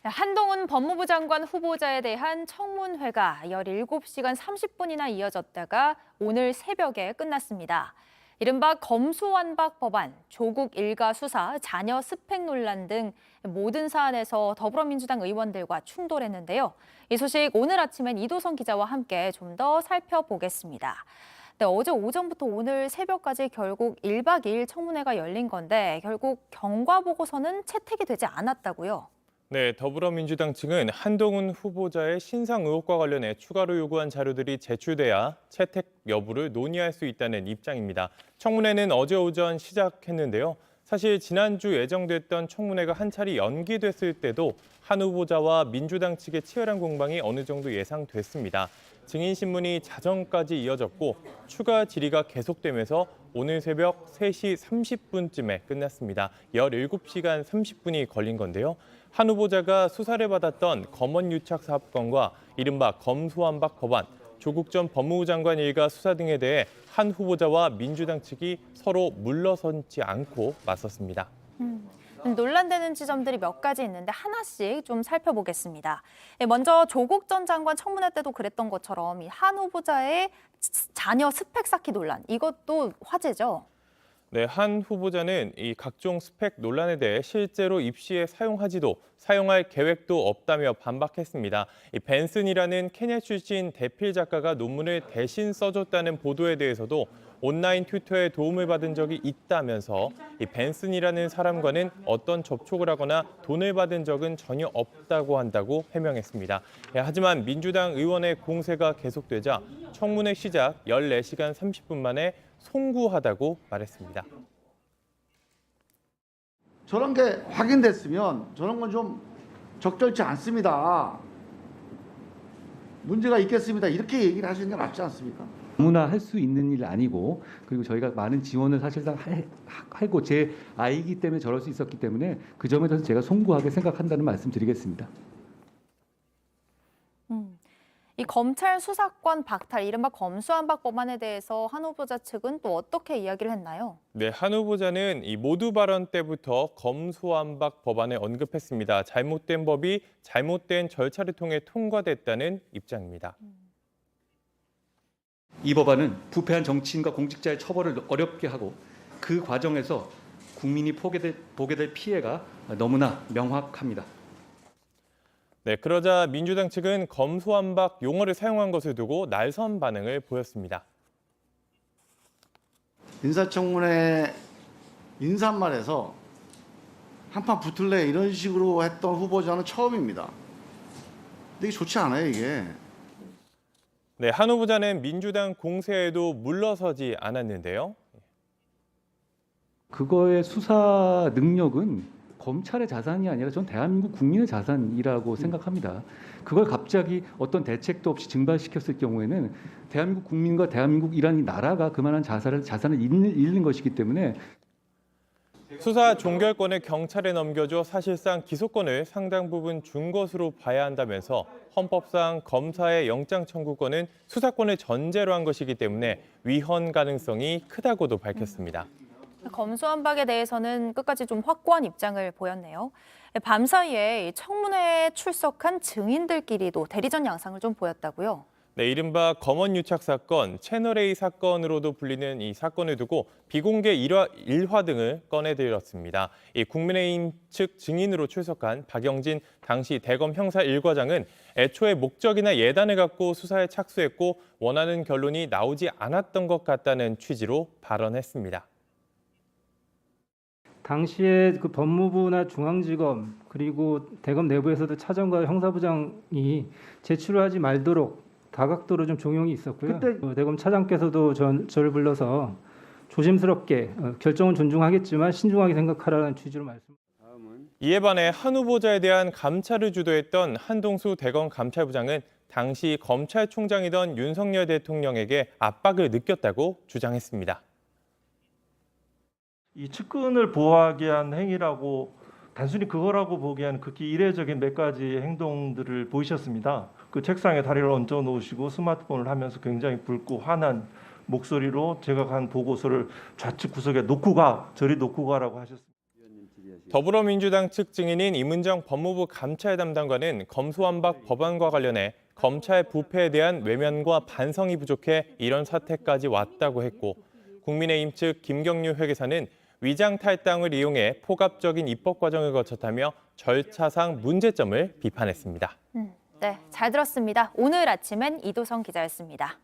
한동훈 법무부 장관 후보자에 대한 청문회가 17시간 30분이나 이어졌다가 오늘 새벽에 끝났습니다. 이른바 검수완박 법안, 조국 일가 수사, 자녀 스펙 논란 등 모든 사안에서 더불어민주당 의원들과 충돌했는데요. 이 소식 오늘 아침엔 이도선 기자와 함께 좀 더 살펴보겠습니다. 네, 어제 오전부터 오늘 새벽까지 결국 1박 2일 청문회가 열린 건데 결국 경과 보고서는 채택이 되지 않았다고요. 네, 더불어민주당 측은 한동훈 후보자의 신상 의혹과 관련해 추가로 요구한 자료들이 제출돼야 채택 여부를 논의할 수 있다는 입장입니다. 청문회는 어제 오전 시작했는데요. 사실 지난주 예정됐던 청문회가 한 차례 연기됐을 때도 한 후보자와 민주당 측의 치열한 공방이 어느 정도 예상됐습니다. 증인 신문이 자정까지 이어졌고 추가 질의가 계속되면서 오늘 새벽 3시 30분쯤에 끝났습니다. 17시간 30분이 걸린 건데요. 한 후보자가 수사를 받았던 검언유착 사건과 이른바 검수완박 법안, 조국 전 법무부 장관 일가 수사 등에 대해 한 후보자와 민주당 측이 서로 물러서지 않고 맞섰습니다. 논란되는 지점들이 몇 가지 있는데 하나씩 좀 살펴보겠습니다. 먼저 조국 전 장관 청문회 때도 그랬던 것처럼 이 한 후보자의 자녀 스펙 쌓기 논란, 이것도 화제죠. 네, 한 후보자는 이 각종 스펙 논란에 대해 실제로 입시에 사용하지도 사용할 계획도 없다며 반박했습니다. 이 벤슨이라는 케냐 출신 대필 작가가 논문을 대신 써줬다는 보도에 대해서도 온라인 튜터의 도움을 받은 적이 있다면서 이 벤슨이라는 사람과는 어떤 접촉을 하거나 돈을 받은 적은 전혀 없다고 한다고 해명했습니다. 하지만 민주당 의원의 공세가 계속되자 청문회 시작 14시간 30분 만에 송구하다고 말했습니다. 저런 게 확인됐으면 저런 건 좀 적절치 않습니다. 문제가 있겠습니다. 이렇게 얘기를 하시는 게 맞지 않습니까? 아무나 할 수 있는 일 아니고, 그리고 저희가 많은 지원을 사실상 하고 제 아이기 때문에 저럴 수 있었기 때문에 그 점에 대해서 제가 송구하게 생각한다는 말씀 드리겠습니다. 이 검찰 수사권 박탈, 이른바 검수완박 법안에 대해서 한 후보자 측은 또 어떻게 이야기를 했나요? 네, 한 후보자는 이 모두 발언 때부터 검수완박 법안을 언급했습니다. 잘못된 법이 잘못된 절차를 통해 통과됐다는 입장입니다. 이 법안은 부패한 정치인과 공직자의 처벌을 어렵게 하고 그 과정에서 국민이 보게 될 피해가 너무나 명확합니다. 네, 그러자 민주당 측은 검수완박 용어를 사용한 것을 두고 날선 반응을 보였습니다. 인사청문회 인사말에서 한판 붙을래 이런 식으로 했던 후보자는 처음입니다. 근데 이게 좋지 않아요, 이게. 네, 한 후보자는 민주당 공세에도 물러서지 않았는데요. 그거의 수사 능력은 검찰의 자산이 아니라 전 대한민국 국민의 자산이라고 생각합니다. 그걸 갑자기 어떤 대책도 없이 증발시켰을 경우에는 대한민국 국민과 대한민국이라는 이 나라가 그만한 자산을 잃는 것이기 때문에 수사 종결권을 경찰에 넘겨줘 사실상 기소권을 상당 부분 준 것으로 봐야 한다면서 헌법상 검사의 영장 청구권은 수사권을 전제로 한 것이기 때문에 위헌 가능성이 크다고도 밝혔습니다. 검수완박에 대해서는 끝까지 좀 확고한 입장을 보였네요. 밤사이에 청문회에 출석한 증인들끼리도 대리전 양상을 좀 보였다고요. 네, 이른바 검언유착 사건, 채널A 사건으로도 불리는 이 사건을 두고 비공개 일화 등을 꺼내들었습니다. 이 국민의힘 측 증인으로 출석한 박영진 당시 대검 형사 1과장은 애초에 목적이나 예단을 갖고 수사에 착수했고 원하는 결론이 나오지 않았던 것 같다는 취지로 발언했습니다. 당시에 그 법무부나 중앙지검 그리고 대검 내부에서도 차장과 형사부장이 제출을 하지 말도록 다각도로 좀 종용이 있었고요. 그때 대검 차장께서도 저를 불러서 조심스럽게 결정은 존중하겠지만 신중하게 생각하라는 취지로 말씀. 이에 반해 한 후보자에 대한 감찰을 주도했던 한동수 대검 감찰부장은 당시 검찰총장이던 윤석열 대통령에게 압박을 느꼈다고 주장했습니다. 이 측근을 보호하기 위한 행위라고 단순히 그거라고 보기에는 극히 이례적인 몇 가지 행동들을 보이셨습니다. 그 책상에 다리를 얹어 놓으시고 스마트폰을 하면서 굉장히 붉고 화난 목소리로 제가 간 보고서를 좌측 구석에 놓고 가, 저리 놓고 가라고 하셨습니다. 더불어민주당 측 증인인 이문정 법무부 감찰 담당관은 검수완박 법안과 관련해 검찰 부패에 대한 외면과 반성이 부족해 이런 사태까지 왔다고 했고, 국민의힘 측 김경류 회계사는 위장 탈당을 이용해 포괄적인 입법 과정을 거쳤다며 절차상 문제점을 비판했습니다. 네, 잘 들었습니다. 오늘 아침엔 이도성 기자였습니다.